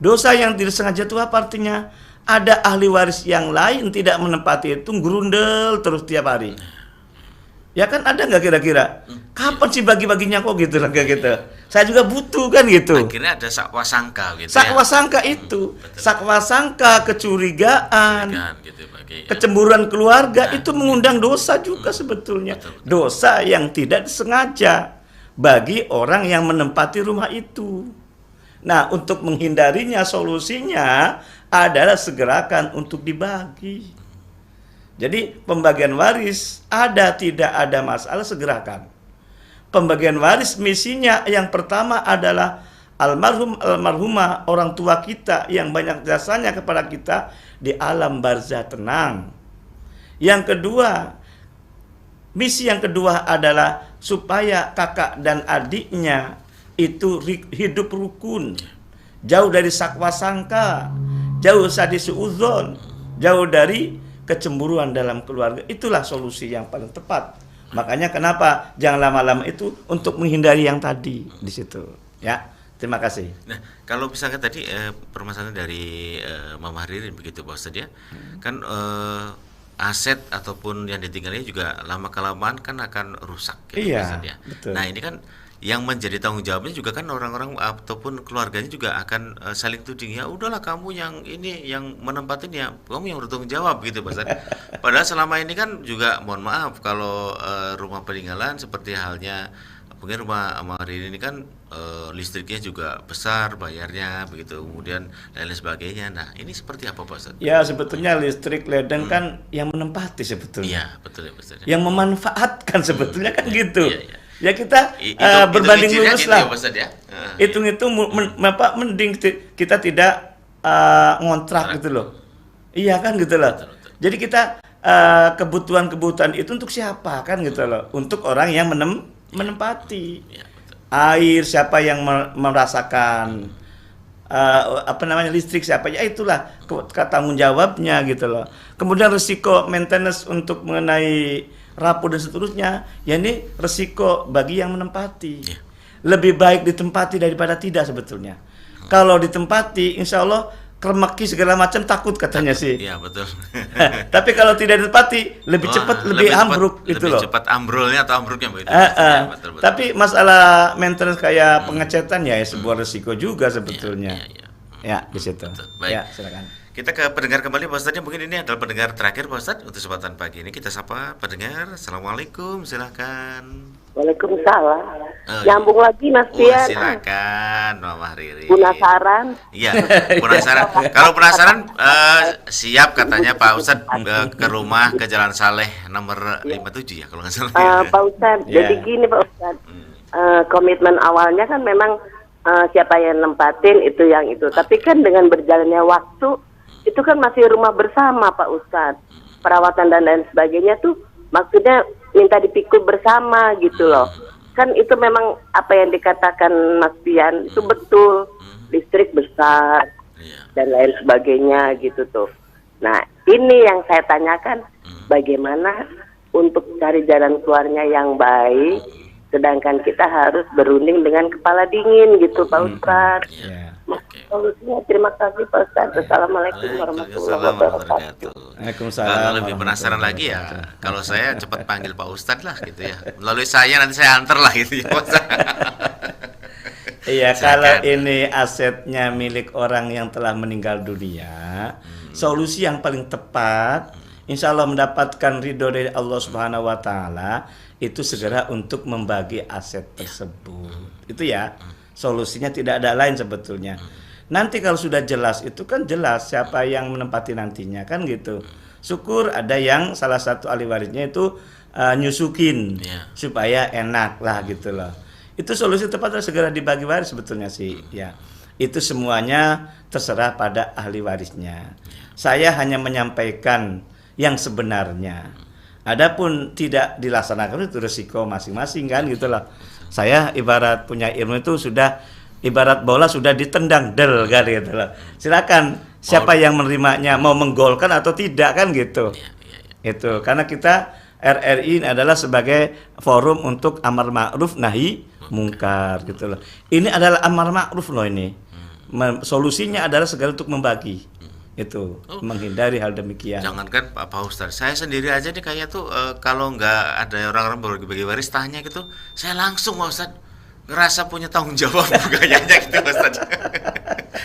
Dosa yang tidak sengaja itu apa artinya? Ada ahli waris yang lain tidak menempati itu, gerundel terus tiap hari. Ya kan, ada nggak kira-kira? Kapan sih bagi-baginya kok gitu lah, kayak gitu. Saya juga butuh kan gitu. Akhirnya ada sakwasangka gitu. Sakwasangka itu, sakwasangka, kecurigaan, gitu, kecemburuan keluarga itu mengundang dosa juga sebetulnya. Dosa yang tidak disengaja bagi orang yang menempati rumah itu. Nah, untuk menghindarinya, solusinya adalah segerakan untuk dibagi. Jadi pembagian waris tidak ada masalah, segerakan. Pembagian waris misinya yang pertama adalah almarhumah orang tua kita yang banyak jasanya kepada kita di alam barzah tenang. Yang kedua, misi yang kedua adalah supaya kakak dan adiknya itu hidup rukun, jauh dari sakwasangka, jauh dari suudzon, jauh dari kecemburuan dalam keluarga. Itulah solusi yang paling tepat. Makanya kenapa jangan lama-lama itu untuk menghindari yang tadi di situ. Ya, terima kasih. Nah, kalau misalnya tadi permasalahan dari Mama Ririn begitu Pak Ustadz ya, kan aset ataupun yang ditinggalnya juga lama kelamaan kan akan rusak. Gitu, iya, Ustadz ya. Betul. Nah, ini kan yang menjadi tanggung jawabnya juga kan orang-orang ataupun keluarganya juga akan saling tuding, ya udahlah kamu yang ini yang menempatin, ya kamu yang bertanggung jawab gitu Pak Ustadz. Padahal selama ini kan juga mohon maaf kalau rumah peninggalan seperti halnya mungkin rumah Amarin ini kan listriknya juga besar bayarnya begitu, kemudian lain sebagainya. Nah, ini seperti apa Pak Ustadz? Ya, sebetulnya listrik ledeng kan yang menempati sebetulnya. Iya, betul ya Pak Ustadz. Yang memanfaatkan sebetulnya kan gitu. Iya, iya. Ya kita berbanding lurus lah. Ya, Hitung-hitung mending kita tidak ngontrak gitu loh. Iya kan gitu loh. Betul. Jadi kita kebutuhan-kebutuhan itu untuk siapa kan gitu loh. Untuk orang yang menempati. Ya, betul. Air siapa yang merasakan, listrik siapa, ya itulah tanggung jawabnya gitu loh. Kemudian risiko maintenance untuk mengenai rapuh dan seterusnya, ya ini resiko bagi yang menempati. Lebih baik ditempati daripada tidak sebetulnya. Kalau ditempati, insya Allah kremaki segala macam takut katanya sih. Iya betul. Tapi kalau tidak ditempati, lebih cepat, lebih ambruk gitu loh. Lebih cepat ambrolnya atau ambruknya begitu. Ya, betul. Tapi masalah maintenance kayak pengecetan ya sebuah resiko juga sebetulnya. Ya, di situ. Baik. Ya, silakan. Kita ke pendengar kembali Pak Ustadz. Mungkin ini adalah pendengar terakhir Pak Ustadz untuk kesempatan pagi ini. Kita sapa pendengar. Assalamualaikum, silakan. Waalaikumsalam. Nyambung lagi Mas Pian. Silakan Mama Riri. Penasaran? Iya, penasaran. Kalau penasaran siap katanya Pak Ustadz ke rumah ke Jalan Saleh nomor 57 ya kalau nggak salah. Pak Ustadz, jadi gini Pak Ustadz. Komitmen awalnya kan memang siapa yang nempatin itu yang itu. Tapi kan dengan berjalannya waktu itu kan masih rumah bersama Pak Ustadz. Perawatan dan lain sebagainya tuh maksudnya minta dipikul bersama gitu loh. Kan itu memang apa yang dikatakan Mas Pian itu betul. Listrik besar dan lain sebagainya gitu tuh. Nah, ini yang saya tanyakan, bagaimana untuk cari jalan keluarnya yang baik, sedangkan kita harus berunding dengan kepala dingin gitu Pak Ustadz. Solusinya terima kasih Pak Ustadz. Assalamualaikum warahmatullahi wabarakatuh. Waalaikumsalam. Lebih penasaran lagi ya, kalau saya cepat panggil Pak Ustadz lah gitu ya. Melalui saya nanti saya antar lah gitu ya. Iya, kalau ini asetnya milik orang yang telah meninggal dunia, solusi yang paling tepat, insya Allah mendapatkan ridho dari Allah Subhanahu Wa Taala, itu segera untuk membagi aset tersebut. Itu ya, solusinya tidak ada lain sebetulnya. Nanti kalau sudah jelas, itu kan jelas siapa yang menempati nantinya kan gitu. Syukur ada yang salah satu ahli warisnya itu nyusukin supaya enak lah gitu loh. Itu solusi tepat adalah segera dibagi waris sebetulnya sih ya. Itu semuanya terserah pada ahli warisnya. Saya hanya menyampaikan yang sebenarnya. Adapun tidak dilaksanakan itu risiko masing-masing kan gitu loh. Saya ibarat punya ilmu itu sudah ibarat bola sudah ditendang del kan gitu loh. Silakan siapa yang menerimanya mau menggolkan atau tidak kan gitu. Itu karena kita RRI adalah sebagai forum untuk amar ma'ruf nahi mungkar gitu loh. Ini adalah amar ma'ruf loh ini. Solusinya adalah segera untuk membagi. Itu menghindari hal demikian. Jangankan Pak Ustadz, saya sendiri aja nih kayak tuh kalau nggak ada orang-orang berbagi waris tanya gitu, saya langsung Pak Ustadz ngerasa punya tanggung jawab kayaknya gitu Pak Ustadz.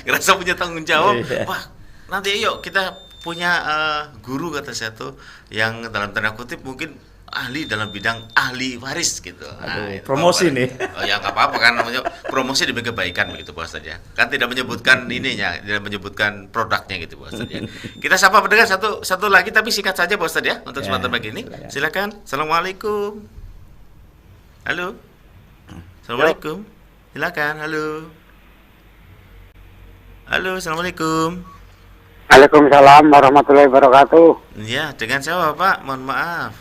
Ngerasa punya tanggung jawab. Wah, nanti yuk kita punya guru kata saya tuh yang dalam tanda kutip mungkin ahli dalam bidang ahli waris gitu. Aduh, promosi nih. Oh ya nggak apa-apa kan namanya promosi demi kebaikan begitu Pak Ustadz ya. Kan tidak menyebutkan ininya, tidak menyebutkan produknya gitu Pak Ustadz ya. Kita sapa pendengar satu lagi tapi singkat saja Pak Ustadz ya untuk kesempatan pagi ini. Silakan. Assalamualaikum. Halo. Assalamualaikum. Silakan. Halo. Halo, assalamualaikum. Waalaikumsalam warahmatullahi wabarakatuh. Iya, dengan siapa Pak? Mohon maaf.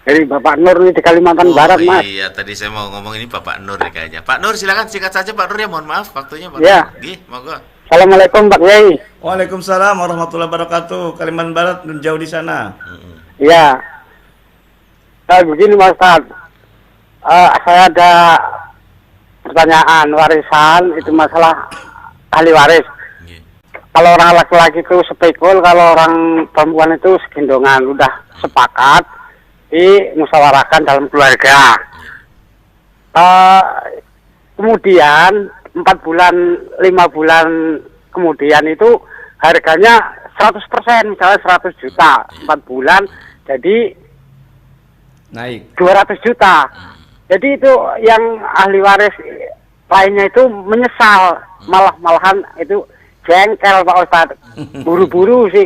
Jadi Bapak Nur nih di Kalimantan Barat, Mas. Iya, tadi saya mau ngomong ini Bapak Nur nih kayaknya. Pak Nur, silakan singkat saja Pak Nur ya. Mohon maaf waktunya Pak. Ya. Gih, monggo. Assalamualaikum Pak Yai. Waalaikumsalam warahmatullahi wabarakatuh. Kalimantan Barat jauh di sana. Iya. Begini Mas Ustaz. Saya ada pertanyaan warisan itu masalah ahli waris. Kalau orang laki-laki itu sepikul, kalau orang perempuan itu segendongan, udah sepakat dimusyawarahkan dalam keluarga. Kemudian 4 bulan, 5 bulan kemudian itu harganya 100%, misalnya 100 juta, 4 bulan, jadi naik 200 juta. Jadi itu yang ahli waris lainnya itu menyesal, malahan itu jengkel Pak Ustadz, buru-buru sih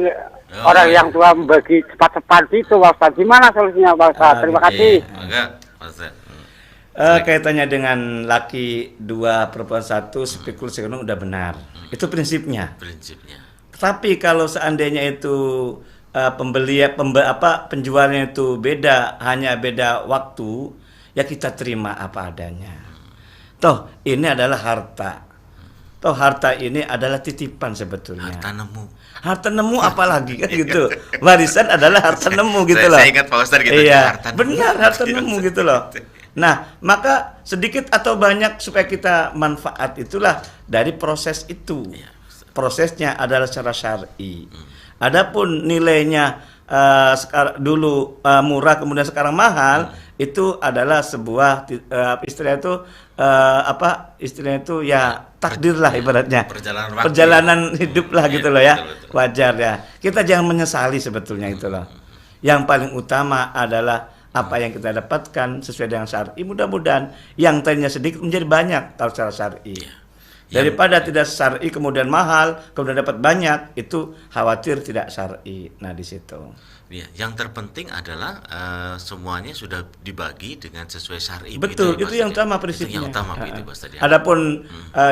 orang yang tua membagi cepat-cepat gitu Pak Ustadz. Gimana solusinya Pak Ustadz? Terima kasih. Kaitannya dengan laki 2 perempuan 1 sepikul segendong udah benar. Itu prinsipnya. Tapi kalau seandainya itu penjualnya itu beda, hanya beda waktu, ya kita terima apa adanya. Toh ini adalah harta. Toh harta ini adalah titipan sebetulnya. Harta nemu apalagi kan gitu. Warisan adalah harta nemu gitu loh. Saya ingat Pak Ustadz gitu. Iya, benar harta nemu gitu loh. Nah, maka sedikit atau banyak supaya kita manfaat itulah dari proses itu. Prosesnya adalah secara syar'i. Adapun nilainya dulu murah kemudian sekarang mahal, itu adalah sebuah istilahnya itu ya takdir lah ibaratnya, perjalanan hidup lah gitu loh ya, wajar ya. Kita jangan menyesali sebetulnya itu loh. Yang paling utama adalah apa yang kita dapatkan sesuai dengan syar'i. Mudah-mudahan yang tadinya sedikit menjadi banyak kalau secara syar'i. Daripada tidak syar'i kemudian mahal, kemudian dapat banyak, itu khawatir tidak syar'i. Nah di situ. Ya, yang terpenting adalah semuanya sudah dibagi dengan sesuai syar'i. Betul, itu yang utama prinsipnya. Itu yang utama itu Pak Ustadz. Adapun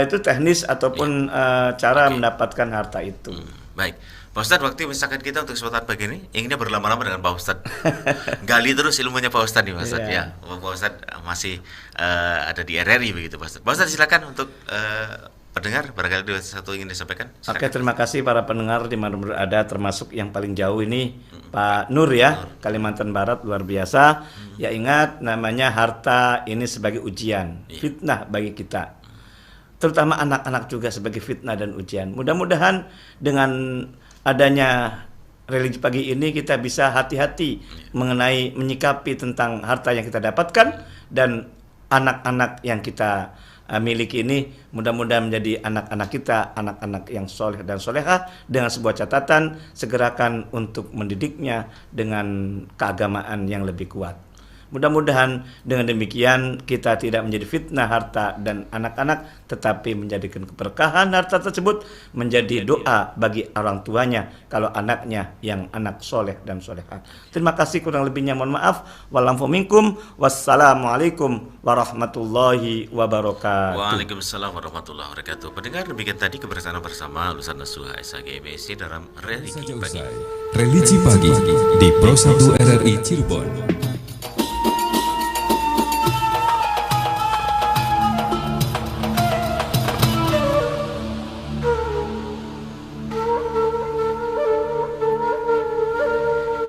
itu teknis ataupun cara mendapatkan harta itu. Baik, Pak Ustadz, waktu misalkan kita untuk kesempatan pagi ini inginnya berlama-lama dengan Pak Ustadz. Gali terus ilmunya Pak Ustadz nih Pak Ustadz ya. Pak Ustadz masih ada di RRI begitu Pak Ustadz. Pak Ustadz silakan untuk pendengar barangkali ada satu ingin disampaikan. Silakan. Oke, terima kasih para pendengar di mana berada, termasuk yang paling jauh ini Pak Nur ya, Kalimantan Barat luar biasa. Ya ingat, namanya harta ini sebagai ujian, fitnah bagi kita. Terutama anak-anak juga sebagai fitnah dan ujian. Mudah-mudahan dengan adanya religi pagi ini kita bisa hati-hati mengenai menyikapi tentang harta yang kita dapatkan dan anak-anak yang kita miliki ini, mudah-mudahan menjadi anak-anak kita, anak-anak yang soleh dan solehah, dengan sebuah catatan segerakan untuk mendidiknya dengan keagamaan yang lebih kuat. Mudah-mudahan dengan demikian kita tidak menjadi fitnah harta dan anak-anak, tetapi menjadikan keberkahan harta tersebut menjadi doa bagi orang tuanya kalau anaknya yang anak soleh dan solehah. Terima kasih, kurang lebihnya mohon maaf. Wallahualam minkum. Wassalamualaikum warahmatullahi wabarakatuh. Waalaikumsalam warahmatullahi wabarakatuh. Pendengar, demikian tadi kebersamaan bersama lulusan Nasuha SHGMSC dalam Religi Pagi. Religi Pagi di Pro 1 RRI Cirebon.